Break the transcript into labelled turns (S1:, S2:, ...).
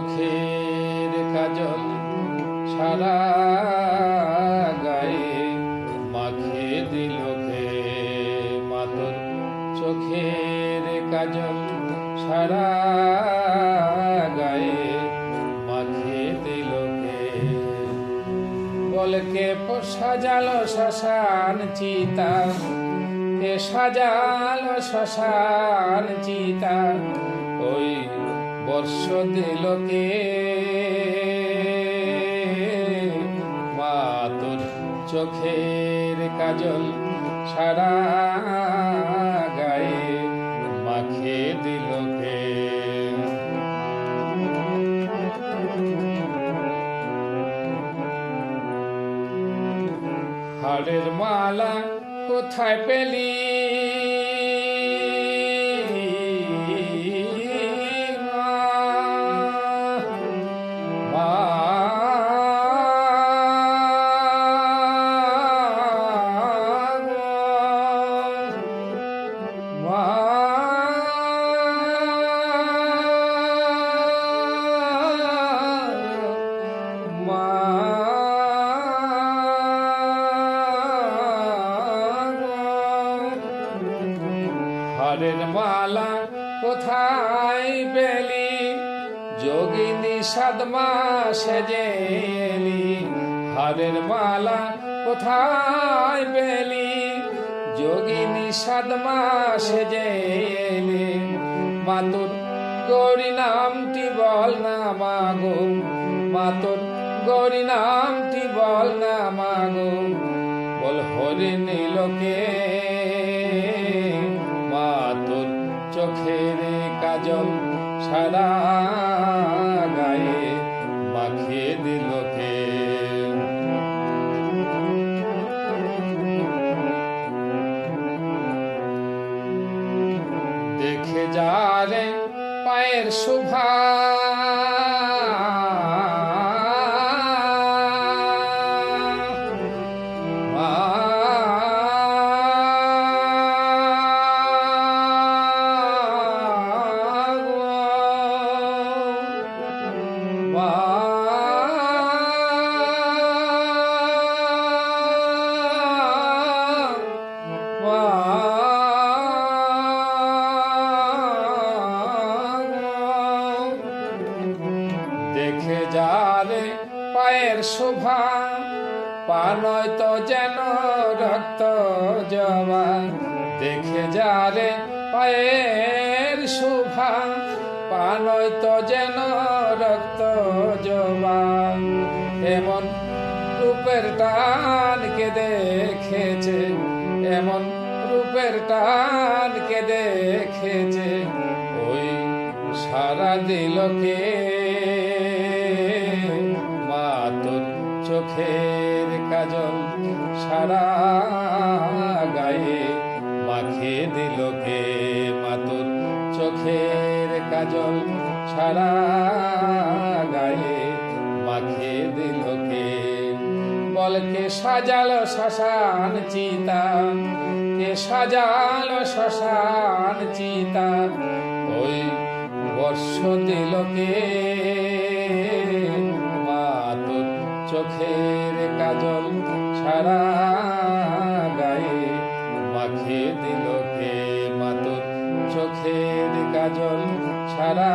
S1: চোখের কাজল সারা গায়ে মাখিয়ে দিল কে? মা তোর চোখের কাজল সারা গায়ে মাখিয়ে দিল কে? বলকে সাজালো শ্মশান চিতা, কে সাজালো শ্মশান চিতা, ওই বর্ষ দিল কে? মা তোর চোখের কাজল সারা গায়ে মাখিয়ে দিল কে? হাড়ের মালা কোথায় পেলি? হারের মালা কোথায় পেলি? যোগিনী সাধমা সেজেলি। হারের মালা কোথায় পেলি? যোগিনী সাধমা সেজেলি। মা তোর গৌরী নামটি বল না মাগো, মা তোর গৌরী নামটি বল না মাগো, বল হরিণী লোকে? মা তোর চোখের কাজল সারা গায়ে মাখিয়ে দিল কে? দেখে যা রে পায়ের শোভা, দেখে যা রে পায়ের শোভা, পা নয় তো যেন রক্ত জবা। দেখে যা রে পায়ের শোভা, পা নয় তো যেন রক্ত জবা। এমন রূপের টানকে দেখেছে, এমন রূপের টানকে দেখেছে, ওই সারা দিল কে? মা তোর চোখের কাজল সারা গায়ে মাখিয়ে দিল কে? মা তোর চোখের কাজল সারা গায়ে মাখিয়ে দিল কে? বলকে সাজালো শ্মশান চিতা, কে সাজালো শ্মশান চিতা, ওই বর্ষ দিল কে? মা তোর চোখের কাজল সারা গায়ে মাখিয়ে দিল কে? মা তোর চোখের কাজল সারা